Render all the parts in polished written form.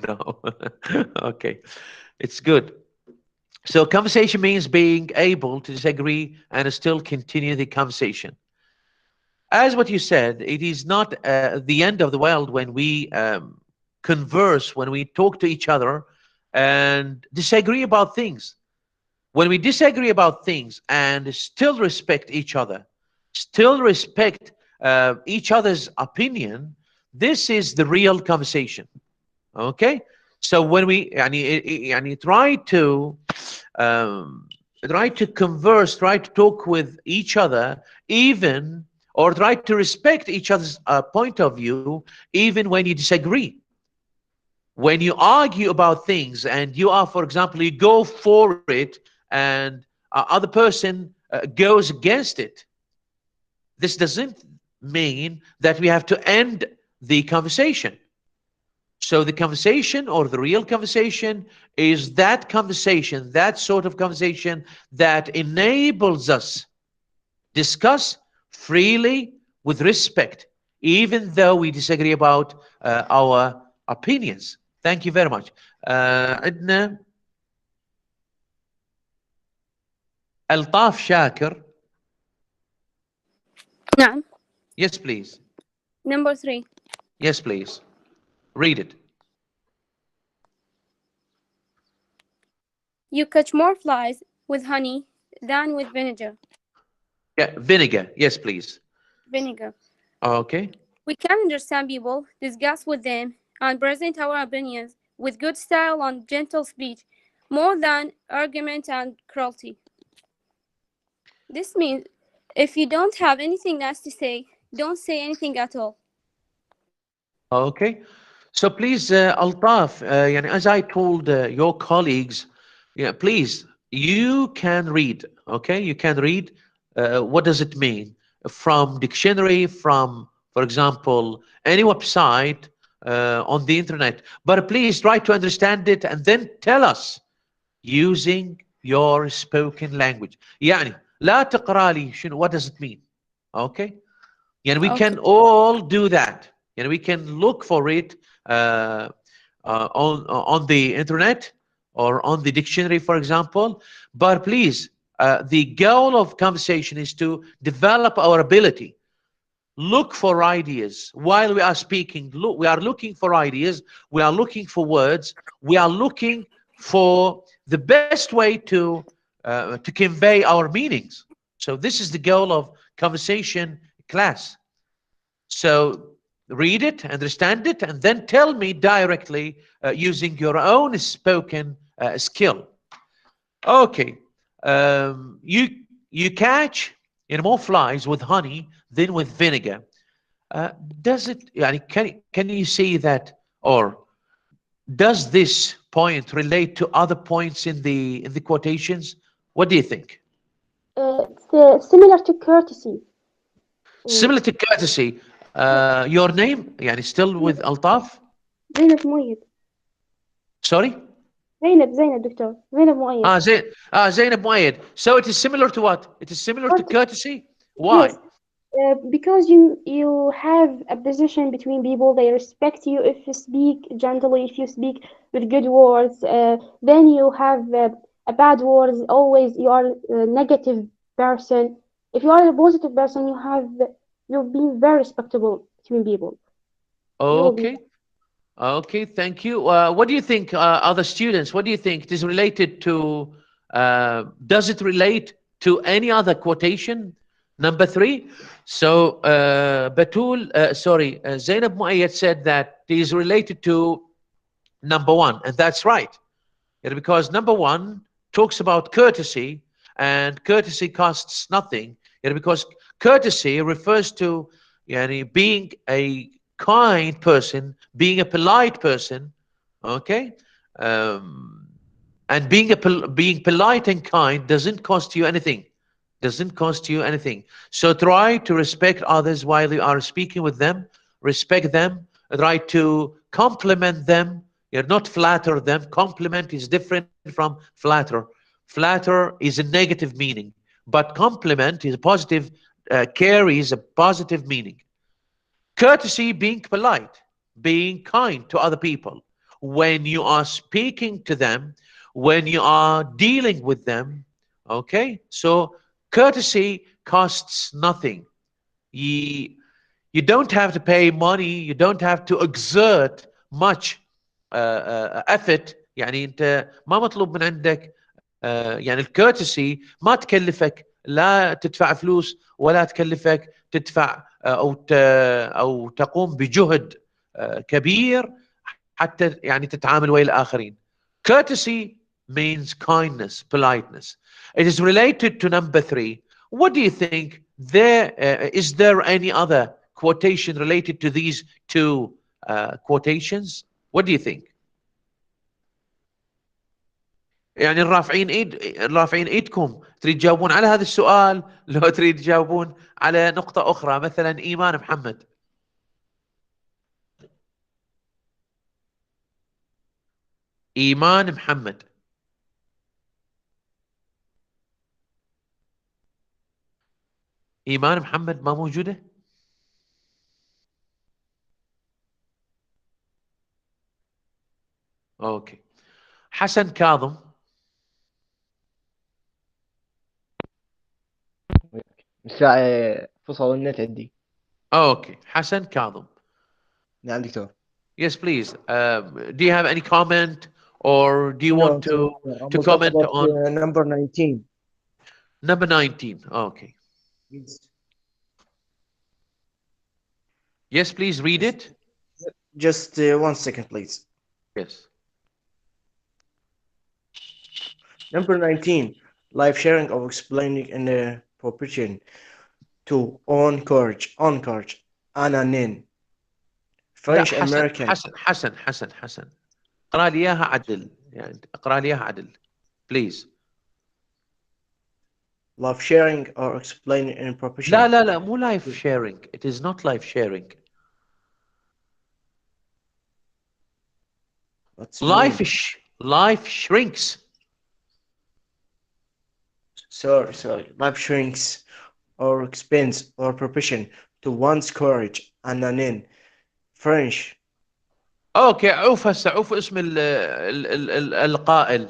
no. Okay, it's good. So conversation means being able to disagree and still continue the conversation. As what you said, it is not the end of the world when we converse, when we talk to each other and disagree about things. When we disagree about things and still respect each other, still respect each other's opinion, this is the real conversation. Okay? So when we um, try to converse, try to talk with each other, even or try to respect each other's point of view, even when you disagree. When you argue about things and you are, for example, you go for it and other person goes against it, this doesn't mean that we have to end the conversation. So the conversation or the real conversation is that conversation, that sort of conversation that enables us discuss freely with respect, even though we disagree about our opinions. Thank you very much. عندنا ألطاف شاكر. نعم. Yes, please. Number 3. Yes, please. Read it. You catch more flies with honey than with vinegar. Yeah, vinegar. Yes, please. Vinegar. Okay. We can understand people, discuss with them, and present our opinions with good style and gentle speech, more than argument and cruelty. This means if you don't have anything nice to say, don't say anything at all. Okay. So please, Altaf, as I told your colleagues, yeah, please, you can read, okay? You can read what does it mean from dictionary, from, for example, any website on the internet. But please try to understand it and then tell us using your spoken language. يعني لا تقرأ لي شنو, what does it mean? Okay? And we Okay. can all do that. And we can look for it uh, on the internet or on the dictionary, for example. But please, the goal of conversation is to develop our ability. Look for ideas while we are speaking. Look, we are looking for ideas. We are looking for words. We are looking for the best way to convey our meanings. So this is the goal of conversation class. So read it, understand it, and then tell me directly using your own spoken skill. Okay, you catch more flies with honey than with vinegar. Does it? Can you see that, or does this point relate to other points in the quotations? What do you think? It's similar to courtesy. Similar to courtesy. Your name, still with Altaf? زينب مؤيد. Sorry? زينب دكتور زينب مؤيد. Zainab Muayyad. So it is similar to what? It is similar to courtesy? Why? Yes, because you have a position between people. They respect you if you speak gently, if you speak with good words. Then you have a bad words. Always you are a negative person. If you are a positive person, you'll be very respectable between people. You will be. Okay. Okay, thank you. What do you think, other students? What do you think? It is related to, does it relate to any other quotation? Number 3. So, Zainab Muayyad said that it is related to number 1, and that's right. Because number 1 talks about courtesy, and courtesy costs nothing. Because courtesy refers to being a kind person, being a polite person, okay? And being polite and kind doesn't cost you anything. Doesn't cost you anything. So try to respect others while you are speaking with them. Respect them. Try to compliment them. Not flatter them. Compliment is different from flatter. Flatter is a negative meaning, but compliment is a positive, carries a positive meaning. Courtesy, being polite, being kind to other people. when you are speaking to them, when you are dealing with them. Okay, so courtesy costs nothing. You, you don't have to pay money, you don't have to exert much effort. يعني انت ما مطلوب من عندك يعني الكورتسي ما تكلفك لا تدفع فلوس ولا تكلفك تدفع او تقوم بجهد كبير حتى يعني تتعامل ويا الاخرين. Courtesy means kindness, politeness. It is related to number 3. What do you think? Is there any other quotation related to these two quotations? What do you think? يعني الرافعين ايدكم تريد تجاوبون على هذا السؤال، لو تريد تجاوبون على نقطة أخرى، مثلا إيمان محمد. إيمان محمد. إيمان محمد ما موجودة؟ أوكي. حسن كاظم. فصل النت عندي. أوكي. حسن كاظم. نعم دكتور. Yes, please. Do you have any comment, or do you want to comment on number 19? Number 19. Okay. Yes. Yes, please read it. Just 1 second, please. Yes. Number 19, life sharing or explaining in a proportion to encourage, ananin. French لا American. حسن اقرا لي اياها عدل، يعني اقرا لي اياها عدل please. Life sharing or explaining in proportion. لا مو life sharing. It is not life sharing. What's life shrinks. Sorry. Life shrinks or expands or proportion to one's courage, ananin. French. اوكي، عوف هسه، عوف اسم القائل،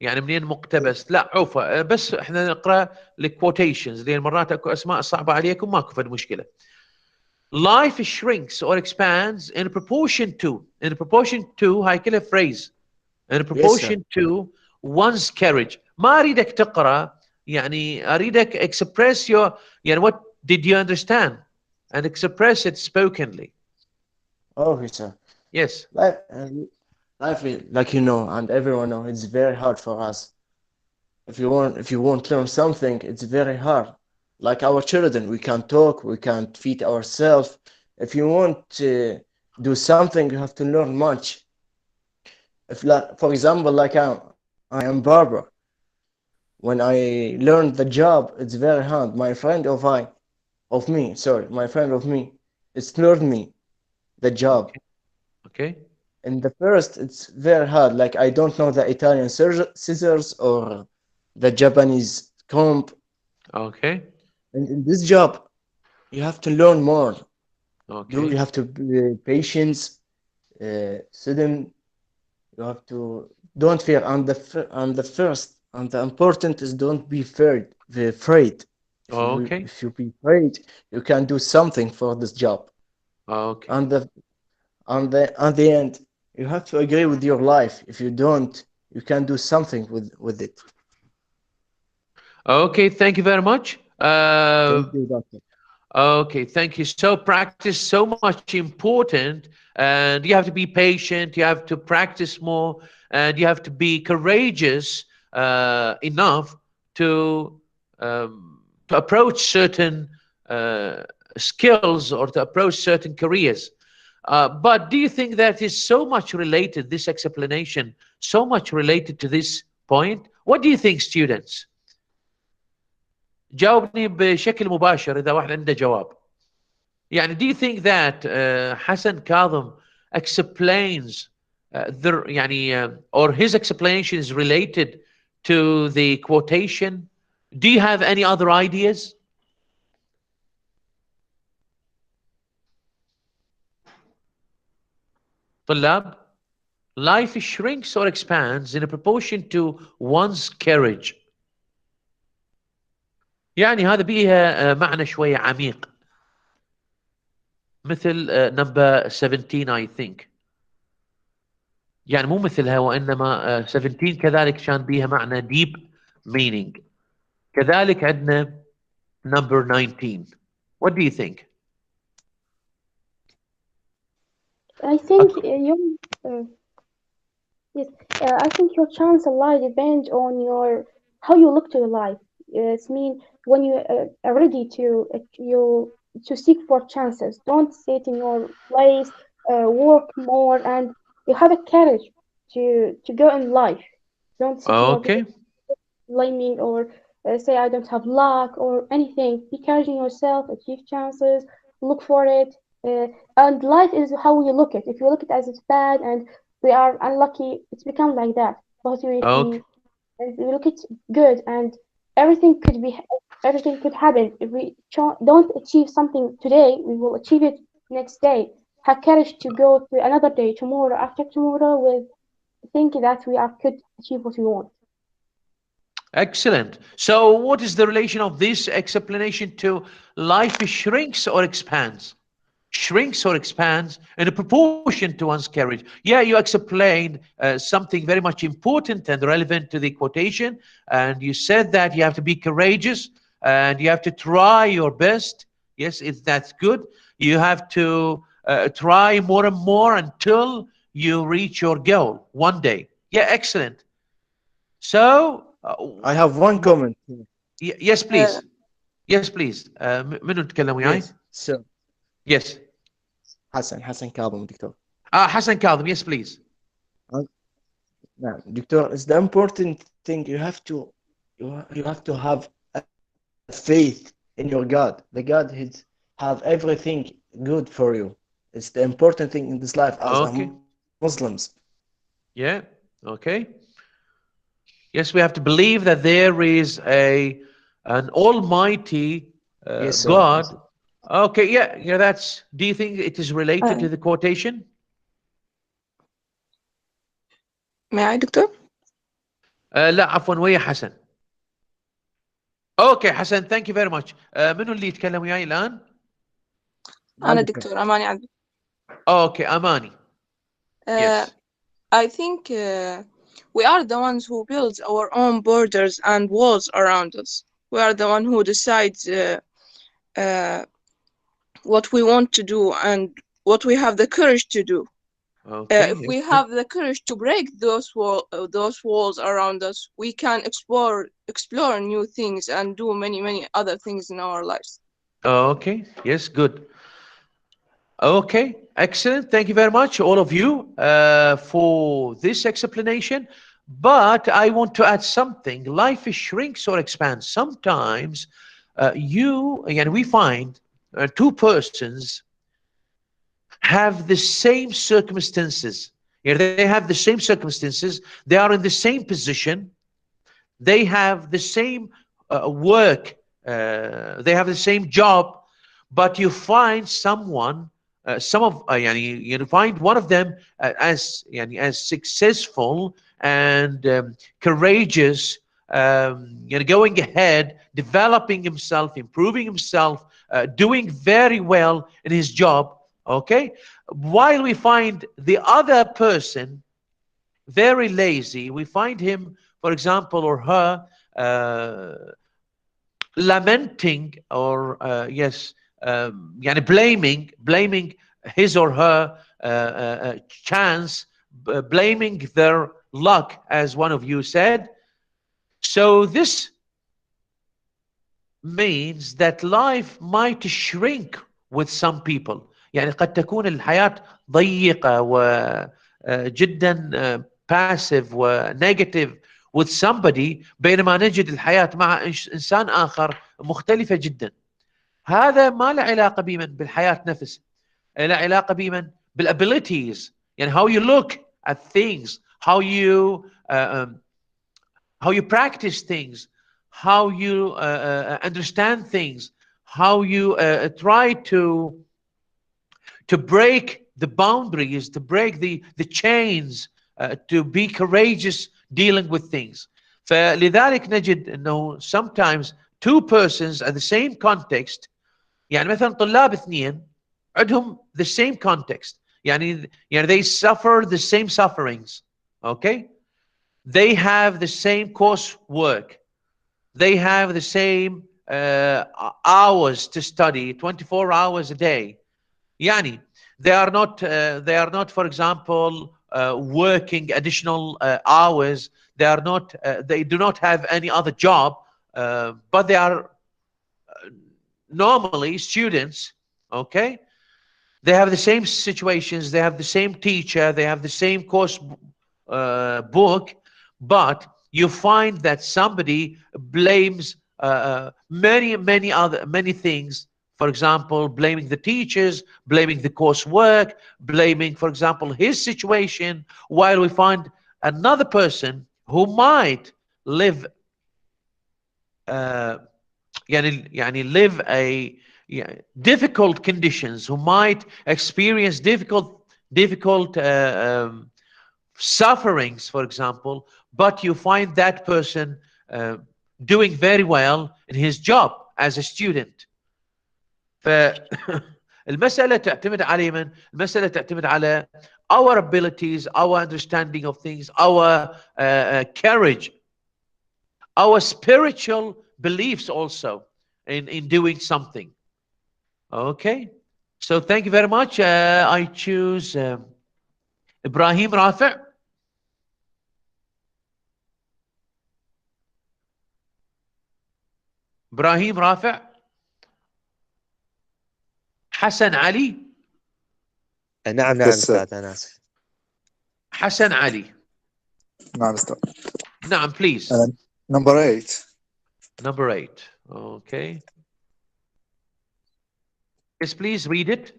يعني منين مقتبس. لا عوفه، بس احنا نقرا الكوتيشنز لان مرات اكو اسماء صعبه عليكم، ماكو فد مشكله. Life shrinks or expands in proportion to هاي كلها phrase. in proportion to one's courage. ما اريدك تقرا، يعني اريدك express your، يعني what did you understand and express it spokenly. Okay, sir. Yes. Life is, like you know, and everyone know, it's very hard for us. If you want to learn something, it's very hard. Like our children, we can't talk, we can't feed ourselves. If you want to do something, you have to learn much. If, like, for example, like I am barber. When I learned the job, it's very hard. My friend of me, it's learned me the job. Okay. In the first, it's very hard. Like I don't know the Italian scissors or the Japanese comb. Okay. And in this job, you have to learn more. Okay. You have to be patient. Sudden, you have to don't fear. And the first and the important is don't be afraid. Okay. If you be afraid, you can do something for this job. Okay. And at the end, you have to agree with your life. If you don't, you can do something with it. Okay. Thank you very much. Thank you, doctor. Okay, thank you. So practice so much important, and you have to be patient. You have to practice more, and you have to be courageous enough to approach certain skills or to approach certain careers. But do you think that is so much related, this explanation, so much related to this point? What do you think, students? جاوبني بشكل مباشر إذا واحد عنده جواب. يعني do you think that Hassan Kadhim explains يعني or his explanation is related to the quotation? Do you have any other ideas? طلاب؟ life shrinks or expands in a proportion to one's courage. يعني هذا بيها معنى شوية عميق، مثل number 17 I think. يعني مو مثلها، وإنما 17 كذلك كان بيها معنى deep meaning. كذلك عندنا number 19. What do you think? I think uh, yes, I think your chance of life depends on your how you look to the life. It's mean when you are ready to seek for chances. Don't sit in your place. Work more, and you have a courage to go in life. Don't sit in your place Okay. blaming or say I don't have luck or anything. Be courage in yourself. Achieve chances. Look for it. And life is how we look at it. If you look at it as it's bad and we are unlucky, it's become like that. But Okay. if we look at good and everything could be everything could happen. If we don't achieve something today, we will achieve it next day. Have courage to go to another day, tomorrow, after tomorrow, with think that we are could achieve what we want. Excellent. So what is the relation of this explanation to life shrinks or expands? Shrinks or expands in a proportion to one's courage. Yeah, you explained something very much important and relevant to the quotation, and you said that you have to be courageous and you have to try your best. Yes, that's good. You have to try more and more until you reach your goal one day. Yeah, excellent. So I have one comment. yes Uh, please. Yes please. منو تكلم وياي؟ Yes, so Yes. حسن كاظم دكتور. حسن كاظم. Yes please. Uh, نعم دكتور, it's the important thing. You have to have a faith in your God. The God has have everything good for you. It's the important thing in this life as a Okay. Muslims. Yeah. Okay. Yes, we have to believe that there is an almighty Yes, sir. God. Yes. Okay. Yeah. Yeah. That's. Do you think it is related uh, to the quotation? may I, Doctor? لا عفوا، ويا حسن. اوكي حسن. ثانك يو فيري ماتش. منو اللي يتكلم وياي الان؟ أنا دكتور. دكتور أماني عبد. اوكي اماني. Uh, Yes. I think we are the ones who build our own borders and walls around us. We are the one who decides uh, what we want to do and what we have the courage to do. Okay. If we have the courage to break those walls around us, we can explore new things and do many other things in our lives. Okay. Yes. Good. Okay, excellent. Thank you very much, all of you, for this explanation. But I want to add something. Life shrinks or expands. Sometimes and we find two persons have the same circumstances. They have the same circumstances. They are in the same position. They have the same work. They have the same job. But you find someone, you find one of them as successful and courageous, going ahead, developing himself, improving himself, doing very well in his job. Okay, while we find the other person very lazy, we find him, for example, or her, lamenting or blaming his or her chance, blaming their luck, as one of you said. So this means that life might shrink with some people. يعني قد تكون الحياة ضيقة وجدا passive ونيجاتيف with somebody، بينما نجد الحياة مع إنسان آخر مختلفة جدا. هذا ما له علاقة بمن بالحياة نفسها، له علاقة بمن بالabilities. يعني how you look at things, how you practice things, how you understand things, how you try to break the boundaries, to break the chains to be courageous dealing with things. فلذلك نجد انه sometimes two persons at the same context، يعني مثلا طلاب اثنين عندهم the same context، يعني they suffer the same sufferings. Okay, they have the same course work, they have the same hours to study, 24 hours a day. يعني they are not for example working additional hours, they do not have any other job, but they are normally students. Okay, they have the same situations, they have the same teacher, they have the same course book, but you find that somebody blames many things. For example, blaming the teachers, blaming the coursework, blaming, for example, his situation, while we find another person who might live live a difficult conditions, who might experience difficult sufferings, for example, but you find that person doing very well in his job as a student. فالمسألة تعتمد على من؟ المسألة تعتمد على our abilities, our understanding of things, our courage, our spiritual beliefs also in doing something. Okay, so thank you very much. I choose Ibrahim Rafi'. Ibrahim Rafi'. حسن علي. نعم نعم أستاذ، أنا آسف. حسن علي. نعم أستاذ. نعم please. Number 8. Number 8. Okay. Yes, please read it.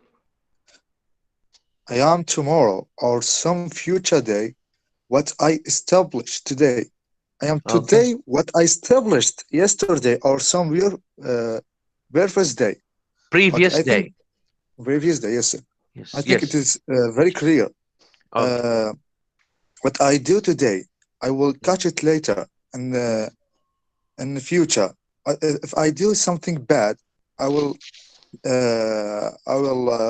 I am tomorrow or some future day what I established today. I am today what I established yesterday or some previous day. Previous day. Previous day, yes, sir. Yes. I think it is very clear. Okay. What I do today, I will catch it later in the future. If I do something bad, I will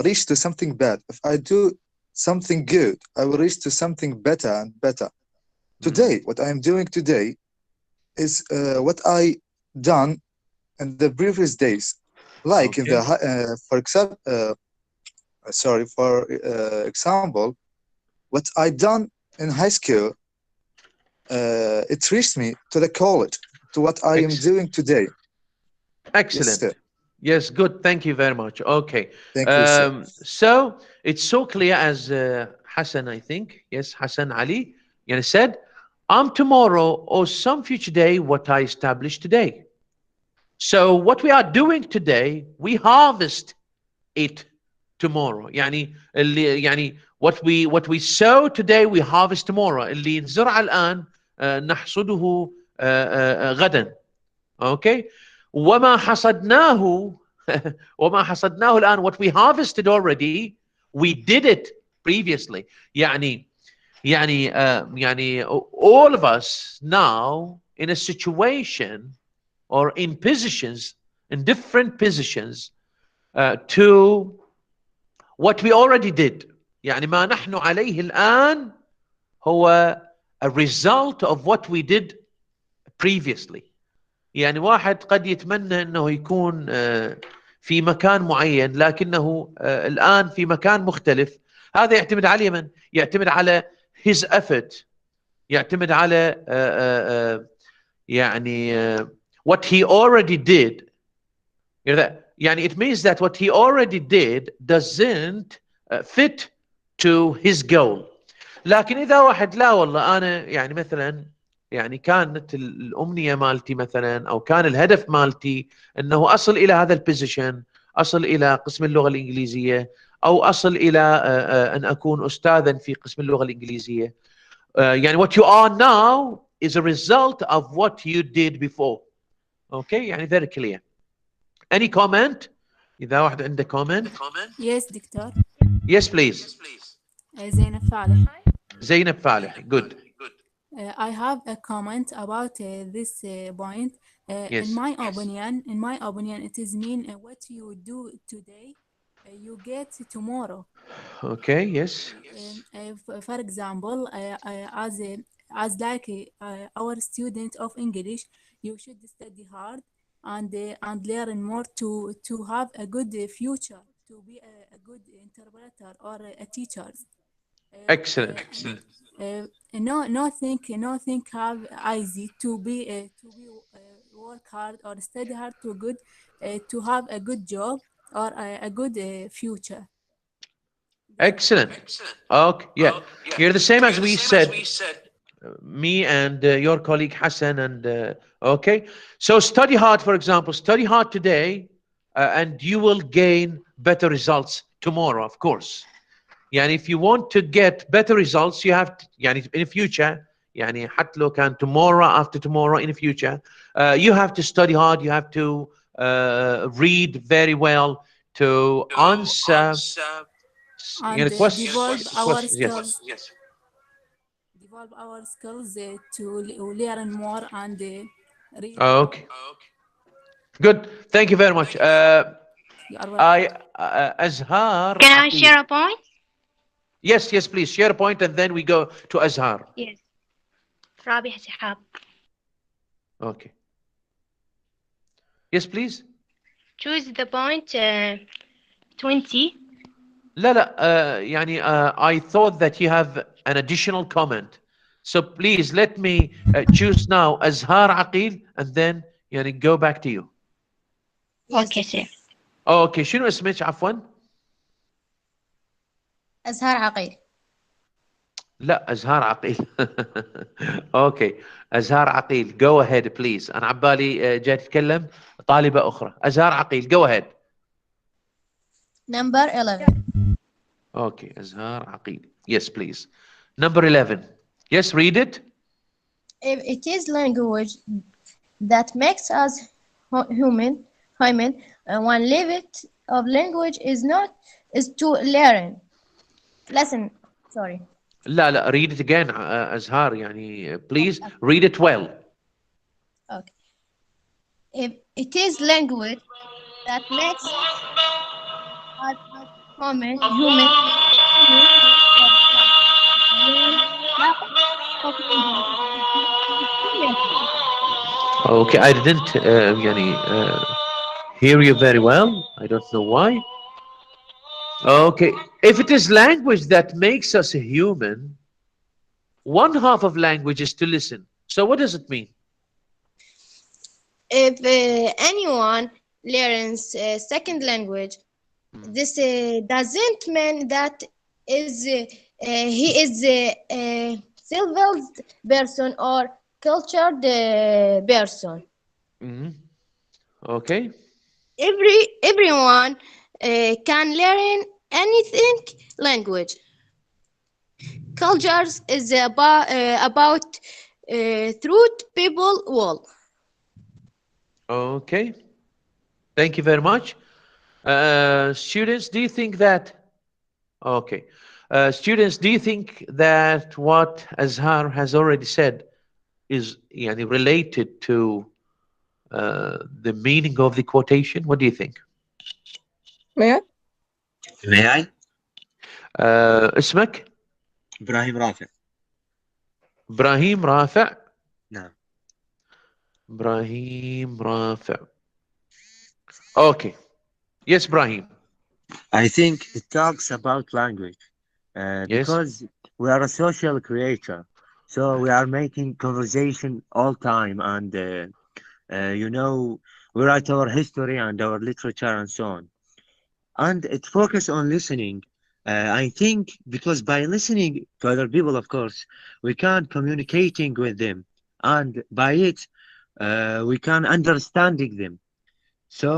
reach to something bad. If I do something good, I will reach to something better and better. Today, what I am doing today is what I done in the previous days. Like in the example, what I done in high school, it reached me to the college, to what I am doing today. Excellent. Yes, yes, good. Thank you very much. Okay. Thank you, sir. So it's so clear as Hassan, I think. Yes, Hassan Ali. Said, I'm tomorrow or some future day what I established today. So what we are doing today, we harvest it tomorrow. what we sow today we harvest tomorrow. اللي نزرع الآن نحصده غدا. Okay. وما حصدناه وما حصدناه الآن, what we harvested already, we did it previously. all of us now in a situation or in positions, in different positions to what we already did. ما نحن عليه الآن هو a result of what we did previously. واحد قد يتمنى أنه يكون في مكان معين لكنه الآن في مكان مختلف. هذا يعتمد على من؟ يعتمد على his effort، يعتمد على what he already did. It means that what he already did doesn't fit to his goal. لكن إذا واحد لا والله أنا مثلا كانت الأمنية مالتي مثلا أو كان الهدف مالتي أنه أصل إلى هذا البوزيشن، أصل إلى قسم اللغة الإنجليزية، أو أصل إلى أن أكون أستاذا في قسم اللغة الإنجليزية. what you are now is a result of what you did before. Okay, very clear. Any comment? إذا واحد عنده comment. Yes دكتور. Yes please. زينب فالح. Zainab Faleh. Good. I have a comment about this point. Yes. In my opinion, it is mean what you do today, you get tomorrow. Okay. Yes. For example, as like our student of English, you should study hard and learn more to have a good future, to be a good interpreter or a teacher. Excellent. Excellent. No think have easy to be work hard or study hard to good to have a good job or a good future. Excellent. Okay. Yeah. You're the same as we said, me and your colleague Hassan. And okay. So study hard, for example. Study hard today, and you will gain better results tomorrow, of course. يعني if you want to get better results, you have to, يعني in the future, يعني حتى لو كان tomorrow, after tomorrow, in the future, you have to study hard. You have to read very well to answer And questions. develop Yes. our skills to learn more and read more. Okay. Good. Thank you very much. You are welcome. I Azhar. Can I Aqil. share a point? Yes, please share a point, and then we go to Azhar. Yes. رابح سحاب. Okay. Yes, please. Choose the point 20. لا يعني I thought that you have an additional comment. So please let me choose now Azhar Aqil, and then يعني go back to you. Okay, sir. Okay. شنو اسمك عفوا؟ أزهار عقيل. لا أزهار عقيل. Okay. أزهار عقيل. Go ahead please. أنا عبالي جاي تتكلم طالبة أخرى. أزهار عقيل. Go ahead. Number 11. Okay. أزهار عقيل. Yes, please. Number 11. Yes, read it. If it is language that makes us human, and one limit of language is to learn. Listen, sorry. لا read it again أزهار يعني please read it well. Okay. If it is language that makes us human, Okay, I didn't يعني hear you very well. I don't know why. Okay, if it is language that makes us a human, one half of language is to listen. So what does it mean? If anyone learns a second language, this doesn't mean that he is a civilized person or cultured person. Okay. Everyone can learn anything language. Cultures is about truth people will. Okay. Thank you very much. Students, do you think that... Okay. Students, do you think that what Azhar has already said is يعني, related to the meaning of the quotation? What do you think? May I? May I? اسمك؟ إبراهيم رافع. إبراهيم رافع. نعم. إبراهيم رافع. Okay. Yes, Ibrahim. I think it talks about language Yes. because we are a social creature, so we are making conversation all time, and you know, we write our history and our literature and so on, and it focuses on listening. I think because by listening to other people, of course, we can communicating with them, and by it, we can understanding them. So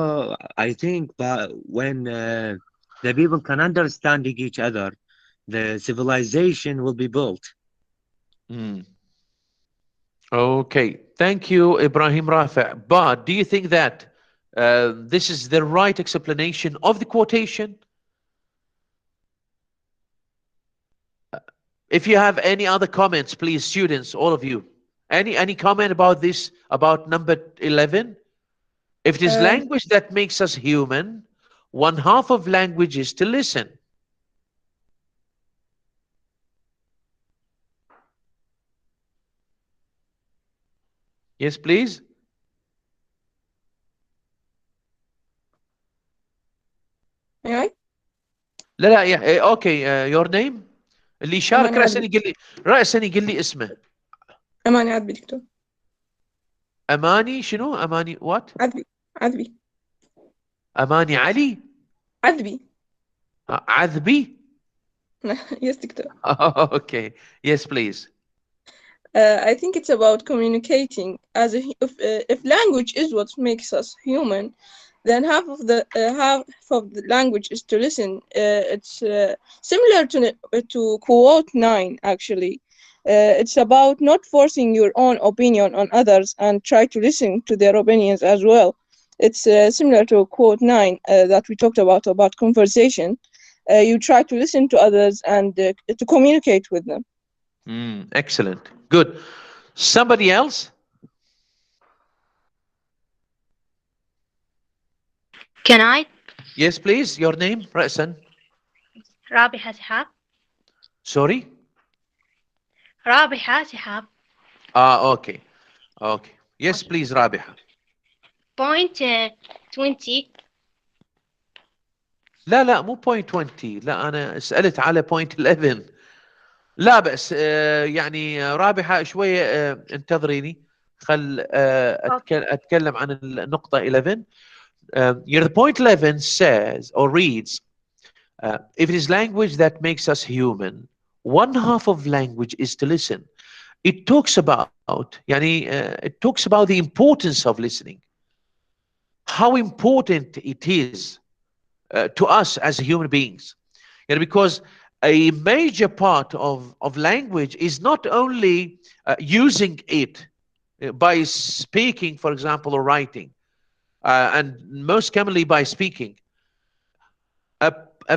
I think that when the people can understanding each other, the civilization will be built. Okay. Thank you, Ibrahim Rafa. But do you think that this is the right explanation of the quotation? If you have any other comments, please, students, all of you. Any comment about this, about number 11? If it is Um, language that makes us human, one half of language is to listen. Yes, please. anyway, لا لا اوكي your name اللي يشارك أماني رأسا عدبي. يقول لي رأسا يقول لي اسمه. أماني عدبي دكتور. اماني شنو؟ اماني وات؟ عدبي. عدبي. اماني علي؟ عدبي. عذبي؟ Yes, دكتور. Okay, yes please. I think it's about communicating. If language is what makes us human, then half of the language is to listen. It's similar to quote 9 actually. It's about not forcing your own opinion on others and try to listen to their opinions as well. It's similar to quote 9 that we talked about conversation. You try to listen to others and to communicate with them. Excellent, good. Somebody else? Can I? Yes please, your name رأسا. رابحة سحاب. Sorry. رابحة سحاب. Okay, okay, yes please رابحة. Point 20. لا مو point 20، لا أنا سألت على point 11. لا بأس، يعني رابحة شوية انتظريني، خل أتكلم عن النقطة 11. The point 11 says or reads, if it is language that makes us human, one half of language is to listen. It talks about it talks about the importance of listening, how important it is to us as human beings. Because a major part of language is not only using it by speaking, for example, or writing, and most commonly by speaking.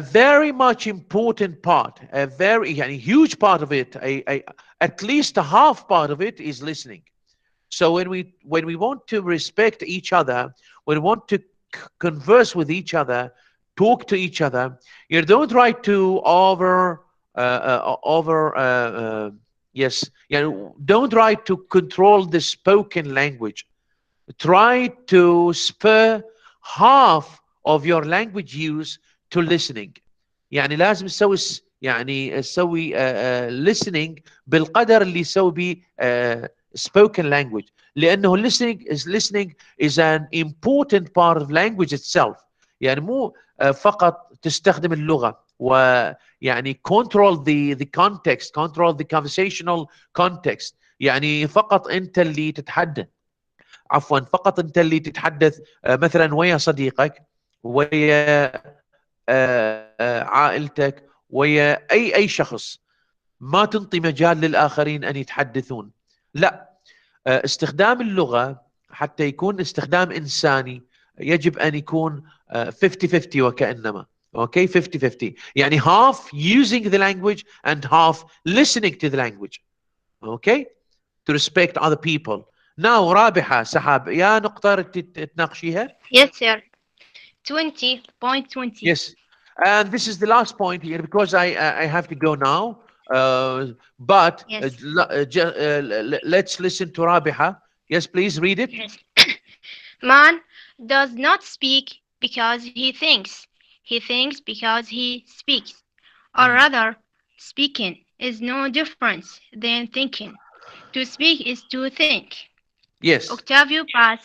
A very much important part, a very huge part of it, at least a half part of it is listening. So when we want to respect each other, when we want to converse with each other, talk to each other, you don't try to don't try to control the spoken language. Try to spur half of your language use to listening. يعني لازم تسوي تسوي listening بالقدر اللي يسوي به spoken language، لأنه listening is an important part of language itself. يعني مو فقط تستخدم اللغة ويعني control the context, control the conversational context. يعني فقط أنت اللي تتحدث، عفوا فقط أنت اللي تتحدث مثلا ويا صديقك، ويا عائلتك، ويا أي شخص، ما تنطي مجال للآخرين أن يتحدثون. لا، استخدام اللغة حتى يكون استخدام إنساني يجب أن يكون 50-50 وكأنما. Okay, 50-50. يعني half using the language and half listening to the language. Okay, to respect other people. Now رابحة سحاب، يا نقطة تناقشيها. Yes, sir. 20.20. Yes, and this is the last point here because I have to go now. But Yes. let's listen to Rabiha. Yes, please read it. Yes. Man does not speak because he thinks. He thinks because he speaks. Or rather, speaking is no different than thinking. To speak is to think. Yes. Octavio Paz,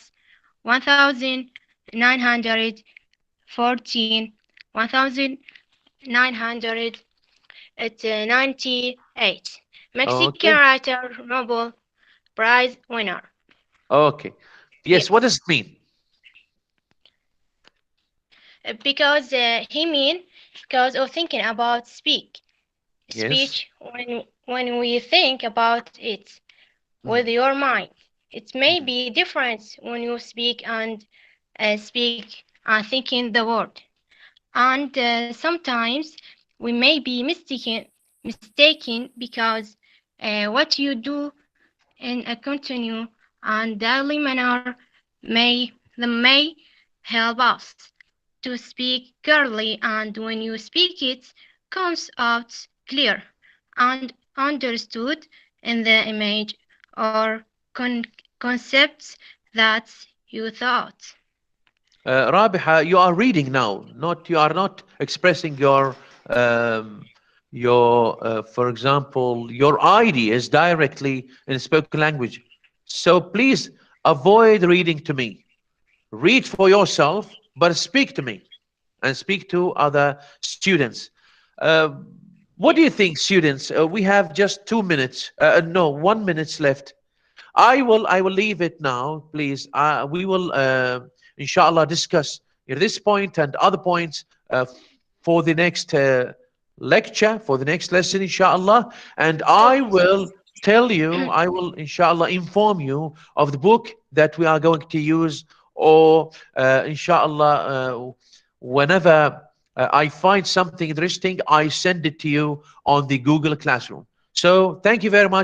1914, 1998. Mexican Okay. writer, Nobel Prize winner. Okay. Yes. What does it mean? Because he mean because of thinking about speech Yes. when we think about it with your mind. It may be different when you speak and thinking the word, and sometimes we may be mistaken mistaken because what you do in a continuous and daily manner may help us to speak clearly, and when you speak it comes out clear and understood in the image or concepts that you thought. Rabiha, you are reading now, not you are not expressing um, for example, your ideas directly in spoken language. So please avoid reading to me. Read for yourself, but speak to me and speak to other students. Uh, what do you think, students? We have just 2 minutes. No, 1 minute left. I will leave it now, please. We will, inshallah, discuss this point and other points for the next lecture, for the next lesson, inshallah. And I will tell you, I will, inshallah, inform you of the book that we are going to use, or inshallah, whenever I find something interesting, I send it to you on the Google Classroom. So thank you very much.